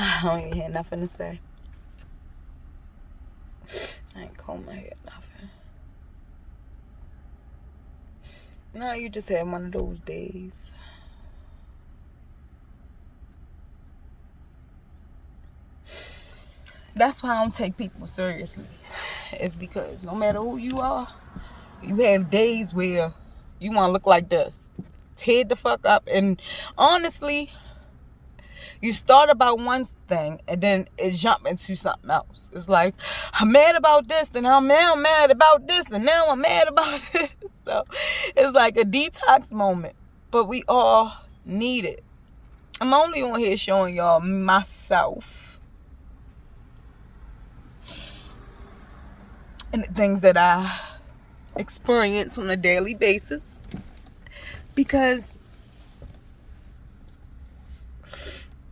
I don't even have nothing to say. I ain't comb my hair, nothing. No, you just had one of those days. That's why I don't take people seriously. It's because no matter who you are, you have days where you want to look like this. Head the fuck up. And honestly, you start about one thing and then it jump into something else. It's like, I'm mad about this, and now I'm mad about this, and now I'm mad about this. So it's like a detox moment. But we all need it. I'm only on here showing y'all myself and the things that I experience on a daily basis, because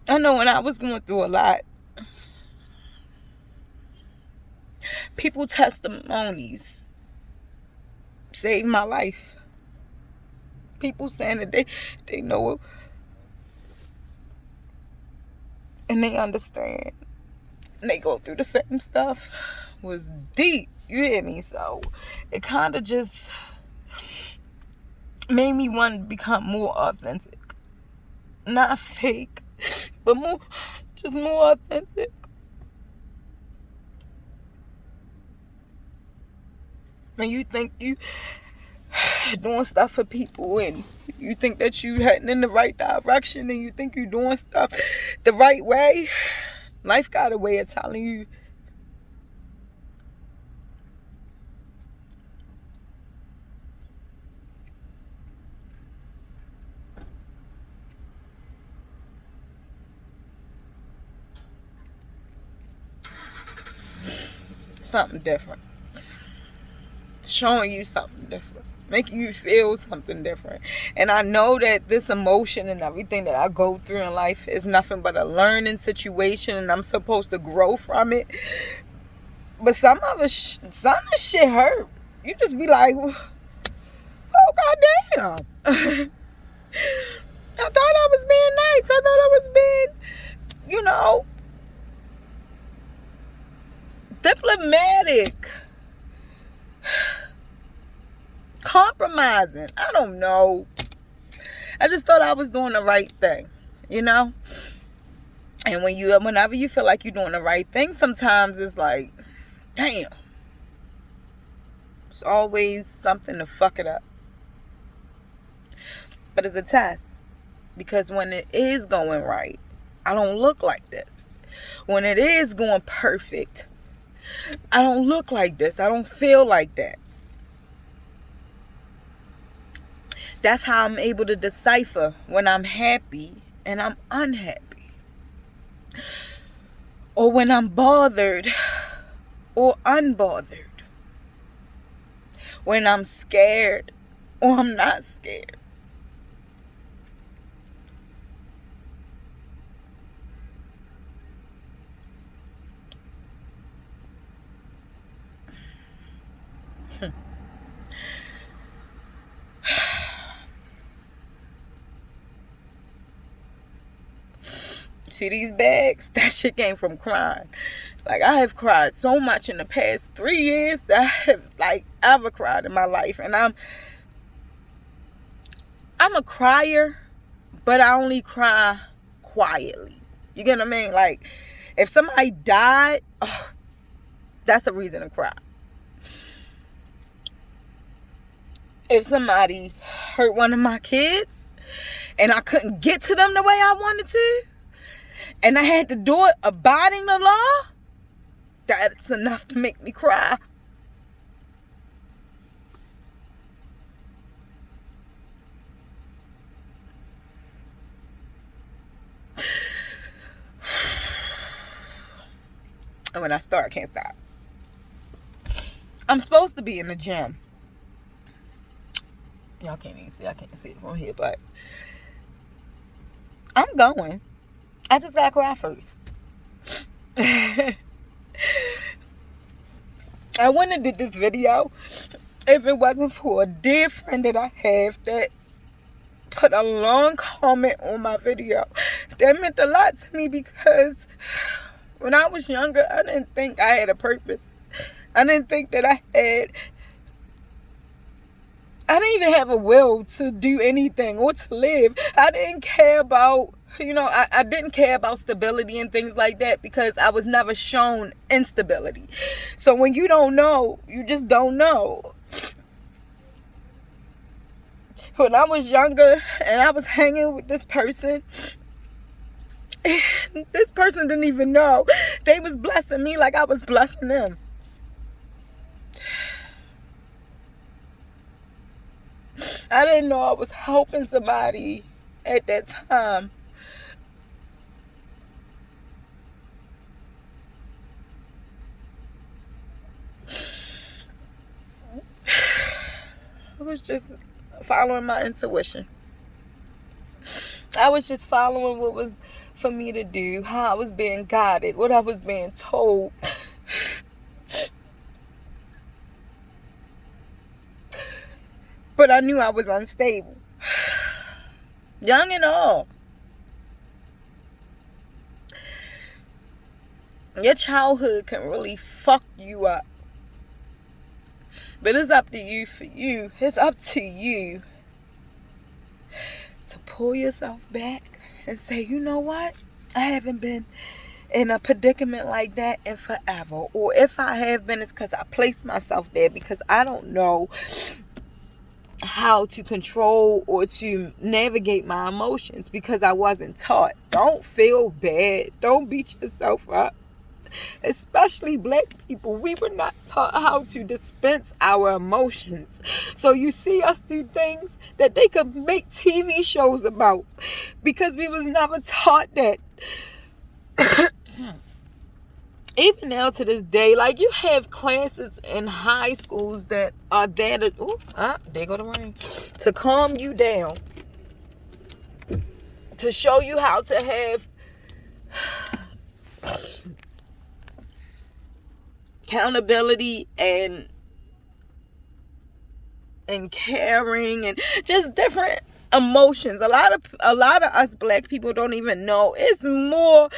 I know when I was going through a lot, people's testimonies saved my life. People saying that they know it and they understand and they go through the same stuff was deep. You hear me? So it kind of just made me want to become more authentic. Not fake, but more authentic. When you think you doing stuff for people and you think that you heading in the right direction and you think you doing stuff the right way, life got a way of telling you something different, showing you something different, making you feel something different. And I know that this emotion and everything that I go through in life is nothing but a learning situation, and I'm supposed to grow from it. But some of the shit hurt. You just be like, oh goddamn. I thought I was being nice. I thought I was being, diplomatic, compromising. I don't know. I just thought I was doing the right thing, And whenever you feel like you're doing the right thing, sometimes it's like, damn. It's always something to fuck it up. But it's a test. Because when it is going right, I don't look like this. When it is going perfect, I don't look like this. I don't feel like that. That's how I'm able to decipher when I'm happy and I'm unhappy. Or when I'm bothered or unbothered. When I'm scared or I'm not scared. See these bags? That shit came from crying. Like, I have cried so much in the past 3 years that I have, ever cried in my life. And I'm a crier, but I only cry quietly. You get what I mean? Like, if somebody died, that's a reason to cry. If somebody hurt one of my kids and I couldn't get to them the way I wanted to, and I had to do it abiding the law, that's enough to make me cry. And when I start, I can't stop. I'm supposed to be in the gym. Y'all can't even see. I can't see it from here, but I'm going. I just gotta cry first. I wouldn't have did this video if it wasn't for a dear friend that I have that put a long comment on my video That meant a lot to me because when I was younger, I didn't think I had a purpose. I didn't think that I didn't even have a will to do anything or to live. I didn't care about, I didn't care about stability and things like that because I was never shown instability. So when you don't know, you just don't know. When I was younger and I was hanging with this person, this person didn't even know. They was blessing me like I was blessing them. I didn't know I was helping somebody at that time. I was just following my intuition. I was just following what was for me to do, how I was being guided, what I was being told. But I knew I was unstable. Young and all. Your childhood can really fuck you up. But it's up to you for you. It's up to you to pull yourself back and say, you know what? I haven't been in a predicament like that in forever. Or if I have been, it's because I placed myself there because I don't know how to control or to navigate my emotions because I wasn't taught. Don't feel bad. Don't beat yourself up. Especially black people, we were not taught how to dispense our emotions. So you see us do things that they could make TV shows about because we was never taught that. Even now to this day, like you have classes in high schools that are there to, there go the rain, to calm you down, to show you how to have accountability and caring and just different emotions. A lot of us black people don't even know it's more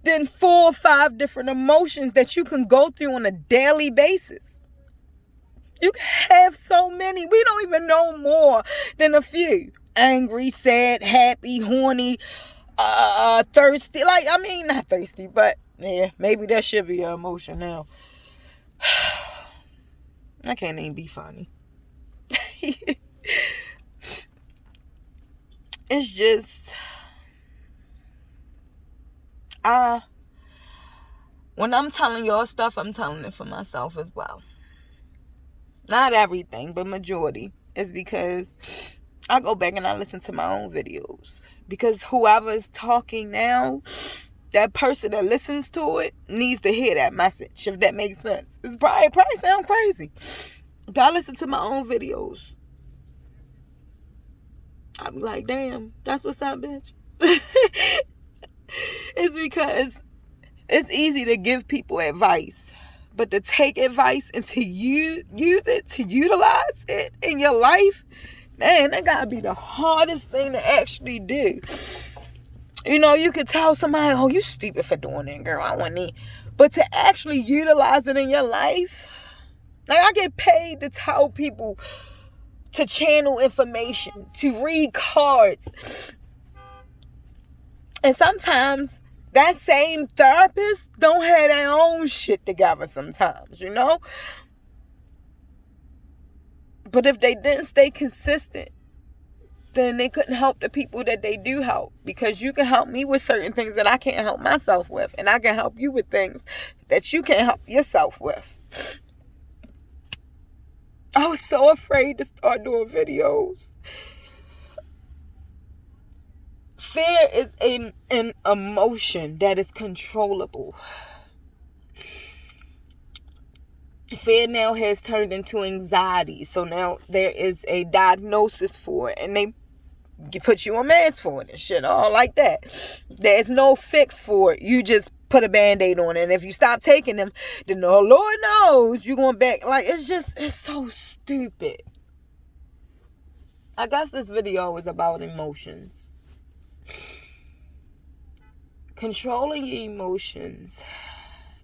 than 4 or 5 different emotions that you can go through on a daily basis. You can have so many. We don't even know more than a few. Angry, sad, happy, horny, thirsty. Like, I mean, not thirsty, but yeah, maybe that should be an emotion now. I can't even be funny. It's just, when I'm telling y'all stuff, I'm telling it for myself as well. Not everything, but majority. Is because I go back and I listen to my own videos. Because whoever is talking now, that person that listens to it needs to hear that message, if that makes sense. It probably sound crazy. But I listen to my own videos. I'm like, damn, that's what's up, bitch. It's because it's easy to give people advice, but to take advice and to use it, to utilize it in your life, man, that gotta be the hardest thing to actually do. You could tell somebody, oh, you stupid for doing that, girl, I want it. But to actually utilize it in your life, like I get paid to tell people to channel information, to read cards. And sometimes that same therapist don't have their own shit together sometimes, But if they didn't stay consistent, then they couldn't help the people that they do help. Because you can help me with certain things that I can't help myself with. And I can help you with things that you can't help yourself with. I was so afraid to start doing videos. Fear is an emotion that is controllable. Fear now has turned into anxiety. So now there is a diagnosis for it. And they put you on meds for it and shit, all like that. There's no fix for it. You just put a Band-Aid on it. And if you stop taking them, then the Lord knows you're going back. Like, it's so stupid. I guess this video is about emotions. Controlling your emotions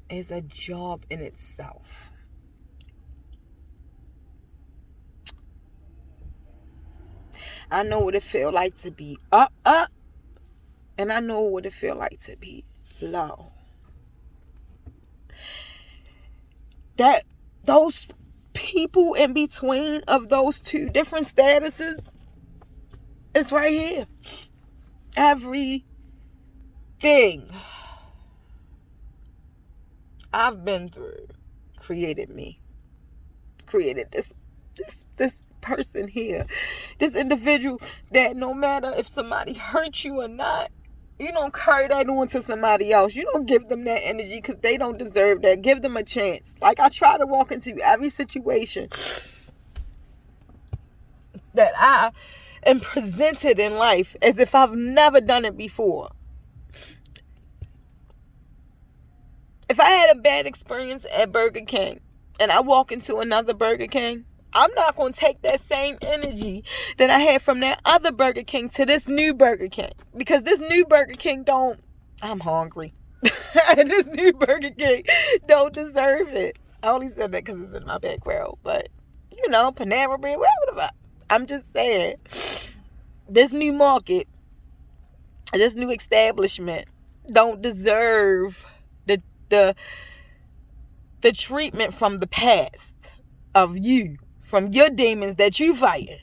is a job in itself. I know what it feels like to be up, and I know what it feels like to be low. That those people in between of those two different statuses is right here. Everything I've been through created me. Created this person here. This individual that no matter if somebody hurt you or not, you don't carry that on to somebody else. You don't give them that energy because they don't deserve that. Give them a chance. Like, I try to walk into every situation that I am presented in life as if I've never done it before. If I had a bad experience at Burger King and I walk into another Burger King, I'm not going to take that same energy that I had from that other Burger King to this new Burger King. Because this new Burger King I'm hungry. This new Burger King don't deserve it. I only said that because it's in my background. But, Panera Bread, whatever the fuck. I'm just saying, this new market, this new establishment don't deserve the treatment from the past of you. From your demons that you fighting.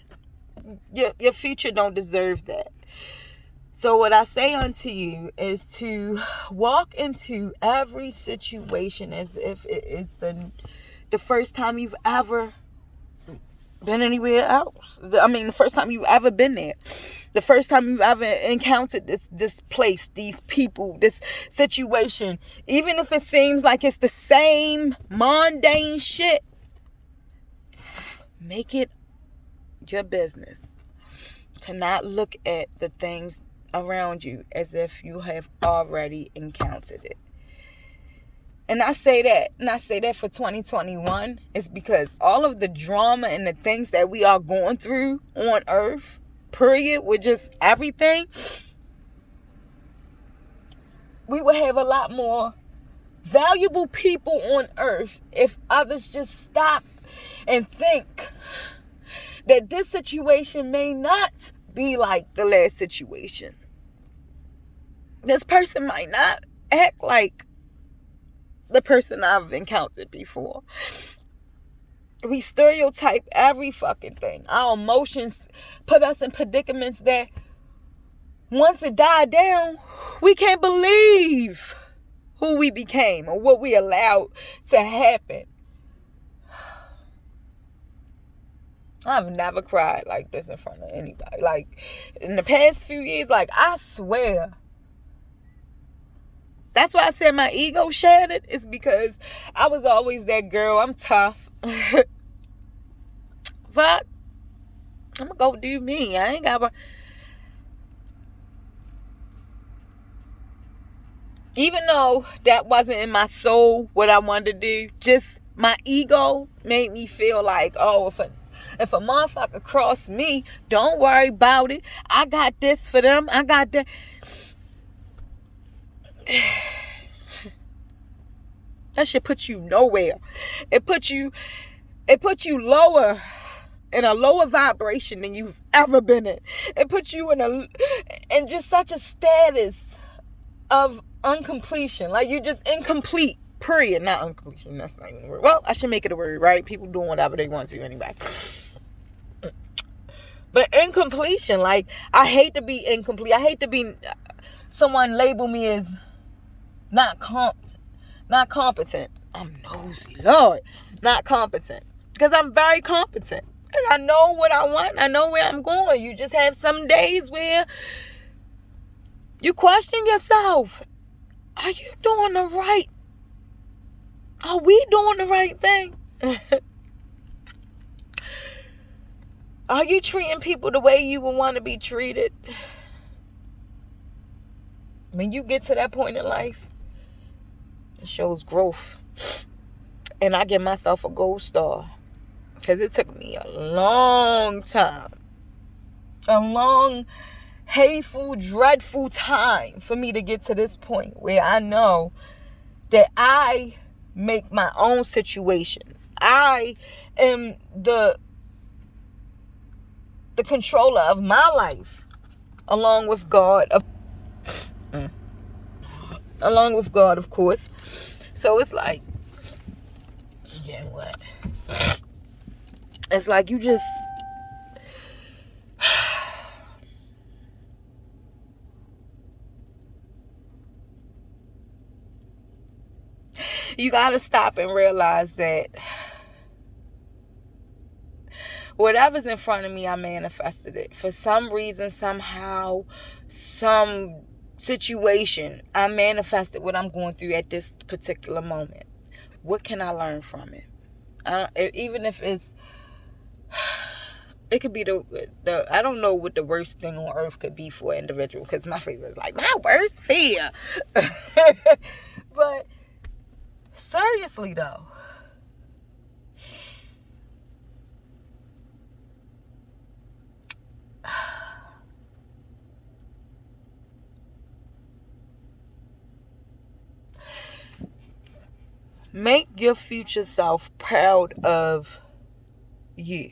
Your future don't deserve that. So what I say unto you is to walk into every situation as if it is the first time you've ever been anywhere else. The first time you've ever been there. The first time you've ever encountered this place, these people, this situation. Even if it seems like it's the same mundane shit, make it your business to not look at the things around you as if you have already encountered it. And I say that for 2021 is because all of the drama and the things that we are going through on earth, period, with just everything, we would have a lot more valuable people on earth if others just stop and think that this situation may not be like the last situation. This person might not act like the person I've encountered before. We stereotype every fucking thing. Our emotions put us in predicaments that once it died down, we can't believe who we became or what we allowed to happen. I've never cried like this in front of anybody. Like, in the past few years, I swear. That's why I said my ego shattered. It's because I was always that girl. I'm tough. But I'm going to go do me. I ain't got to. Even though that wasn't in my soul what I wanted to do, just my ego made me feel like, oh, if a motherfucker cross me, don't worry about it. I got this for them. I got that. That shit put you nowhere. It put you lower, in a lower vibration than you've ever been in. It puts you in just such a status of uncompletion. Like, you're just incomplete. Period. Not uncompletion. That's not even a word. Well, I should make it a word, right? People doing whatever they want to anyway. But incompletion, I hate to be incomplete. I hate to be someone label me as not competent. I'm nosy, Lord. Not competent. Because I'm very competent. And I know what I want. I know where I'm going. You just have some days where you question yourself. Are you doing the right? Are we doing the right thing? Are you treating people the way you would want to be treated? When you get to that point in life, it shows growth. And I give myself a gold star. Because it took me a long time. A long hateful, dreadful time for me to get to this point where I know that I make my own situations. I am the controller of my life, along with God, of course. So it's like, yeah, what? It's like you just you gotta stop and realize that whatever's in front of me, I manifested it. For some reason, somehow, some situation, I manifested what I'm going through at this particular moment. What can I learn from it? Even if it could be the I don't know what the worst thing on earth could be for an individual, because my favorite is like my worst fear. But seriously though, make your future self proud of you.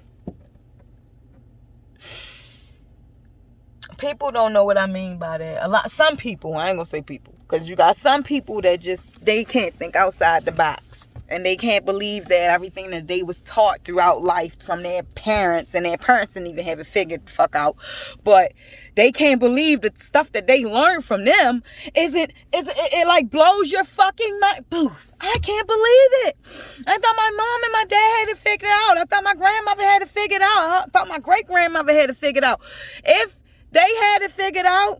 People don't know what I mean by that. Some people, I ain't gonna say people, because you got some people that they can't think outside the box, and they can't believe that everything that they was taught throughout life from their parents, and their parents didn't even have it figured the fuck out, but they can't believe the stuff that they learned from them. It like blows your fucking mind. Poof. I can't believe it. I thought my mom and my dad had it figured out. I thought my grandmother had it figured out. I thought my great grandmother had it figured out. If they had it figured out,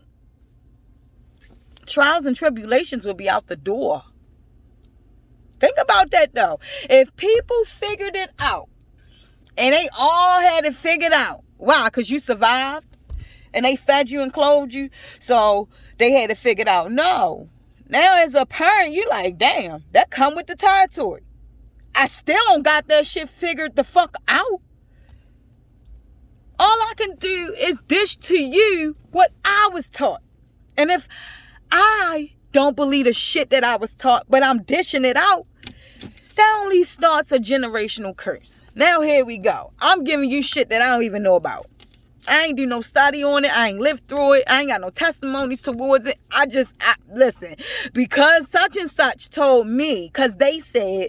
trials and tribulations would be out the door. Think about that though. If people figured it out and they all had it figured out, why? Because you survived and they fed you and clothed you, so they had it figured out. No. Now as a parent, you like, damn, that come with the territory. I still don't got that shit figured the fuck out. All I can do is dish to you what I was taught. And if I don't believe the shit that I was taught, but I'm dishing it out, that only starts a generational curse. Now here we go. I'm giving you shit that I don't even know about. I ain't do no study on it. I ain't lived through it. I ain't got no testimonies towards it. I listen, because such and such told me, because they said,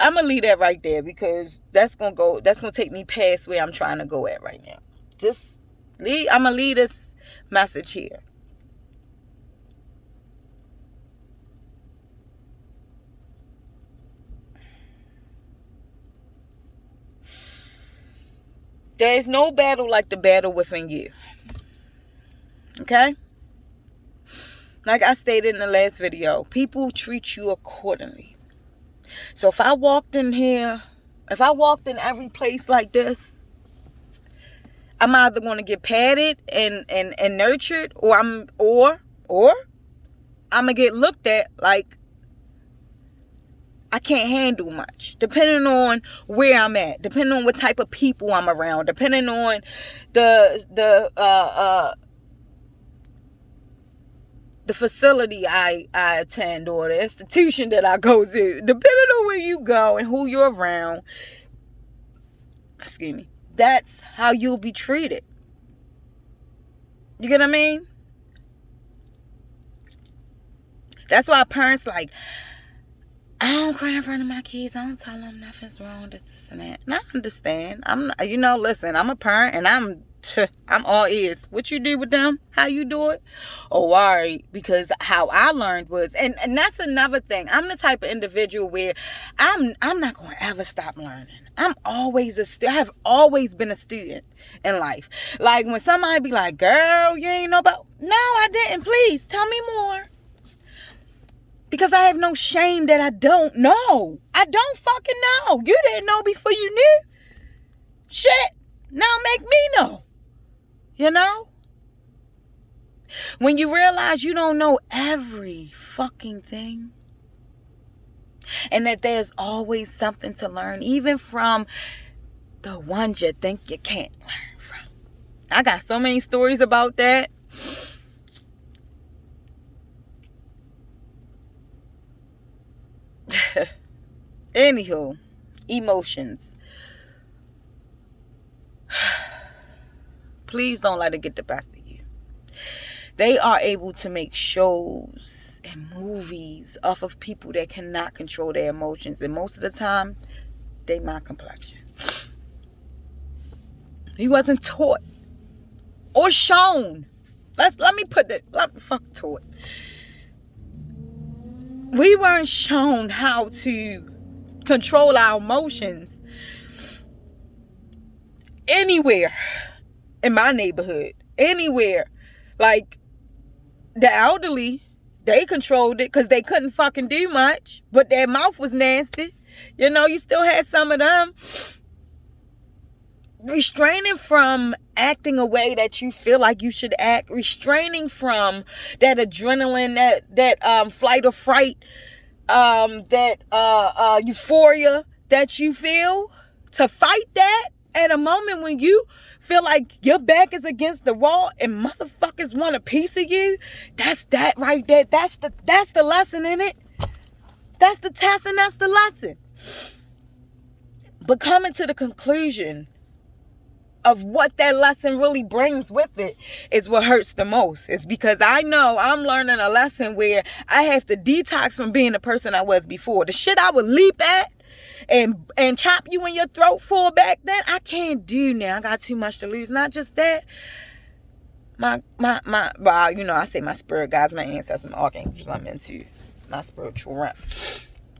I'm gonna leave that right there, because that's gonna take me past where I'm trying to go at right now. I'm gonna leave this message here. There is no battle like the battle within you. Okay? Like I stated in the last video, people treat you accordingly. So if I walked in every place like this, I'm either going to get patted and nurtured, or I'm going to get looked at like I can't handle much, depending on where I'm at, depending on what type of people I'm around, depending on the facility I attend, or the institution that I go to. Depending on where you go and who you're around, excuse me, that's how you'll be treated. You get what I mean? That's why parents like, I don't cry in front of my kids. I don't tell them nothing's wrong, this and that. And I understand. Listen, I'm a parent and I'm all ears. What you do with them, how you do it. Oh, all right. Because how I learned was, and that's another thing. I'm the type of individual where I'm not going to ever stop learning. I'm always I have always been a student in life. Like when somebody be like, girl, you ain't know about. No, I didn't. Please tell me more. Because I have no shame that I don't know. I don't fucking know. You didn't know before you knew. Shit. Now make me know. You know? When you realize you don't know every fucking thing, And that there's always something to learn, even from the ones you think you can't learn from. I got so many stories about that. Anywho, emotions. Please don't let it get the best of you. They are able to make shows and movies off of people that cannot control their emotions. And most of the time, they my complexion. He wasn't taught or shown. Let me put it. Fuck taught. We weren't shown how to control our emotions anywhere in my neighborhood. Anywhere. Like, the elderly, they controlled it because they couldn't fucking do much. But their mouth was nasty. You know, you still had some of them. Restraining from acting a way that you feel like you should act. Restraining from that adrenaline, that flight or fright, that euphoria that you feel. To fight that at a moment when you feel like your back is against the wall and motherfuckers want a piece of you. That's that right there. That's the lesson in it. That's the test and that's the lesson. But coming to the conclusion of what that lesson really brings with it is what hurts the most. It's because I know I'm learning a lesson where I have to detox from being the person I was before. The shit I would leap at and chop you in your throat for back then, I can't do now. I got too much to lose. Not just that. Well, you know, I say my spirit guides, my ancestors, my archangels, I'm into my spiritual realm.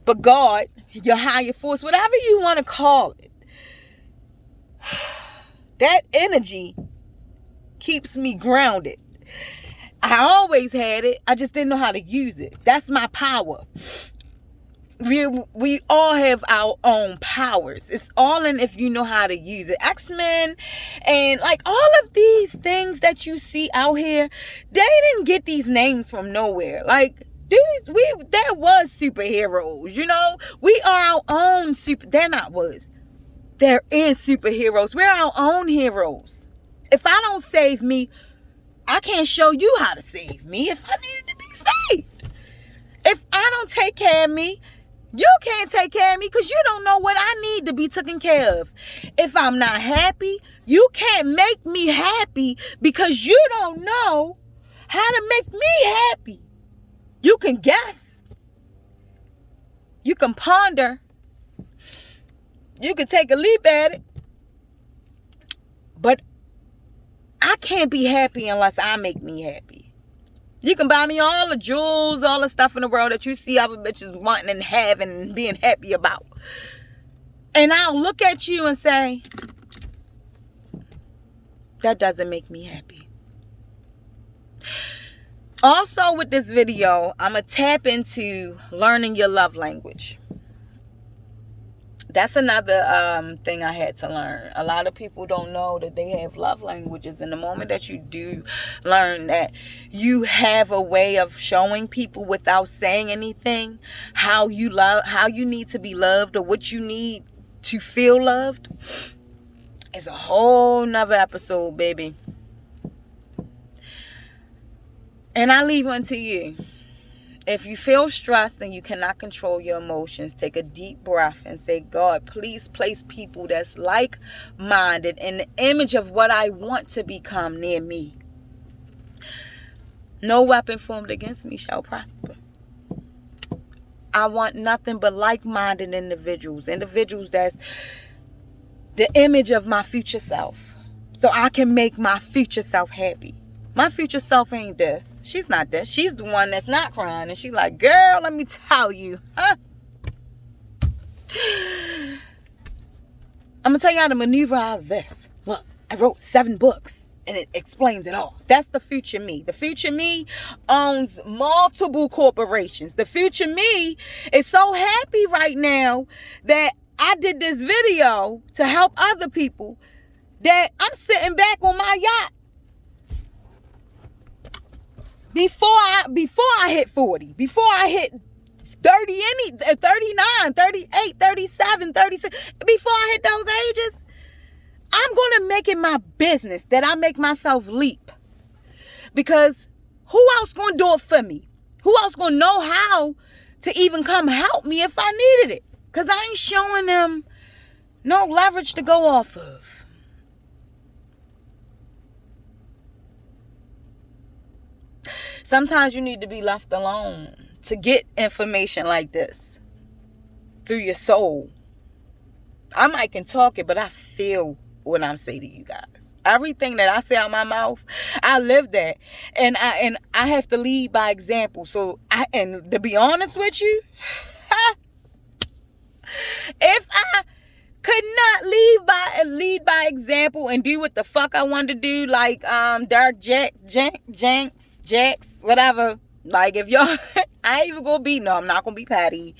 But God, your higher force, whatever you want to call it, that energy keeps me grounded. I always had it. I just didn't know how to use it. That's my power. We all have our own powers. It's all in if you know how to use it. X-Men and like all of these things that you see out here, they didn't get these names from nowhere. Like there was superheroes, you know. We are our own there is superheroes. We're our own heroes. If I don't save me, I can't show you how to save me if I needed to be saved. If I don't take care of me, you can't take care of me because you don't know what I need to be taken care of. If I'm not happy, you can't make me happy because you don't know how to make me happy. You can guess. You can ponder. You can take a leap at it. But I can't be happy unless I make me happy. You can buy me all the jewels, all the stuff in the world that you see other bitches wanting and having and being happy about. And I'll look at you and say, that doesn't make me happy. Also with this video, I'm going to tap into learning your love language. That's another thing I had to learn. A lot of people don't know that they have love languages. And the moment that you do learn that you have a way of showing people without saying anything how you need to be loved or what you need to feel loved, is a whole nother episode, baby. And I leave one to you. If you feel stressed and you cannot control your emotions, take a deep breath and say, God, please place people that's like-minded in the image of what I want to become near me. No weapon formed against me shall prosper. I want nothing but like-minded individuals that's the image of my future self, so I can make my future self happy. My future self ain't this. She's not this. She's the one that's not crying. And she's like, girl, let me tell you. I'm going to tell you how to maneuver out of this. Look, I wrote 7 books. And it explains it all. That's the future me. The future me owns multiple corporations. The future me is so happy right now that I did this video to help other people that I'm sitting back on my yacht. Before I hit 40, before I hit 39, 38, 37, 36. Before I hit those ages, I'm going to make it my business that I make myself leap. Because who else going to do it for me? Who else going to know how to even come help me if I needed it? Because I ain't showing them no leverage to go off of. Sometimes you need to be left alone to get information like this through your soul. I might can talk it, but I feel what I'm saying to you guys. Everything that I say out my mouth, I live that, and I have to lead by example. So and to be honest with you, if I could not lead by example and do what the fuck I wanted to do, like Dark Jacks, whatever. Like if y'all, I ain't even gonna be, no, I'm not gonna be Patty.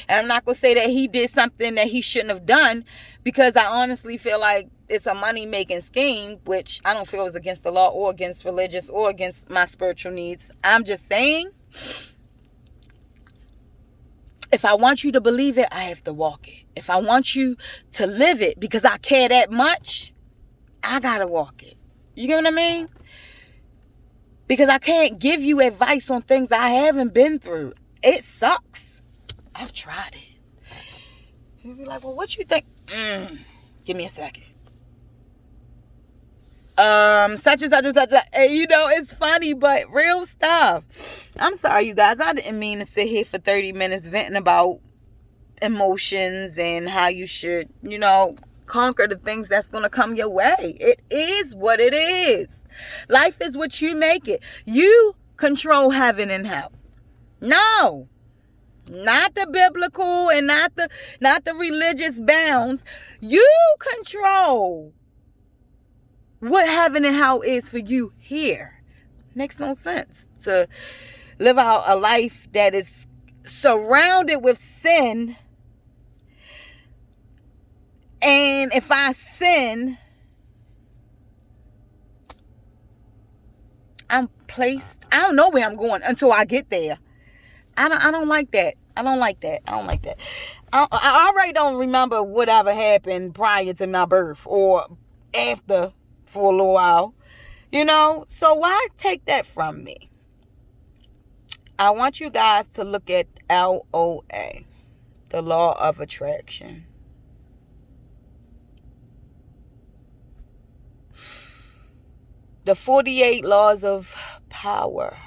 And I'm not gonna say that he did something that he shouldn't have done, because I honestly feel like it's a money-making scheme, which I don't feel is against the law or against religious or against my spiritual needs. I'm just saying, if I want you to believe it, I have to walk it. If I want you to live it because I care that much, I gotta walk it. You get what I mean? Because I can't give you advice on things I haven't been through. It sucks. I've tried it. You'll be like, well, what you think? Give me a second. Such and such and such. And, you know, it's funny, but real stuff. I'm sorry, you guys. I didn't mean to sit here for 30 minutes venting about emotions and how you should, you know, conquer the things that's going to come your way. It is what it is. Life is what you make it. You control heaven and hell. No, not the biblical and not the religious bounds. You control what heaven and hell is for you here. Makes no sense to live out a life that is surrounded with sin. And if I sin, I'm placed. I don't know where I'm going until I get there. I don't like that. I don't like that. I already don't remember whatever happened prior to my birth or after for a little while. You know, so why take that from me? I want you guys to look at LOA, the law of attraction. The 48 laws of power.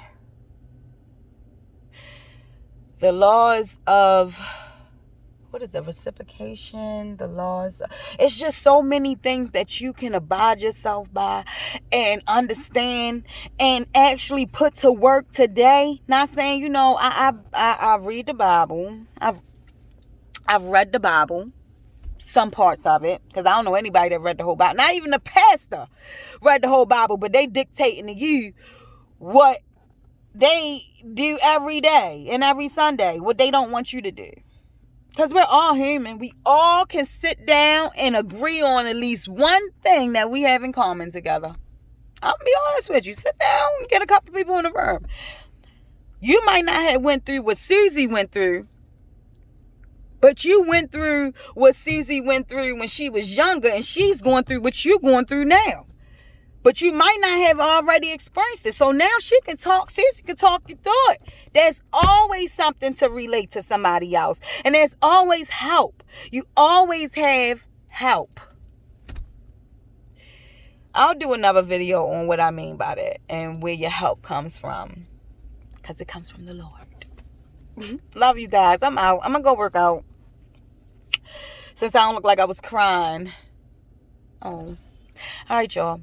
The laws of, what is it, reciprocation? The laws. It's just so many things that you can abide yourself by and understand and actually put to work today. Not saying, you know, I read the Bible. I've read the Bible. Some parts of it, because I don't know anybody that read the whole Bible. Not even the pastor read the whole Bible, but they dictating to you what they do every day and every Sunday, what they don't want you to do. Because we're all human. We all can sit down and agree on at least one thing that we have in common together. I'll be honest with you. Sit down and get a couple people in the room. You might not have went through what Susie went through, but you went through what Susie went through when she was younger, and she's going through what you're going through now. But you might not have already experienced it. So now she can talk, Susie can talk you through it. There's always something to relate to somebody else. And there's always help. You always have help. I'll do another video on what I mean by that and where your help comes from. Because it comes from the Lord. Love you guys. I'm out. I'm going to go work out. Since I don't look like I was crying. Oh. All right, y'all.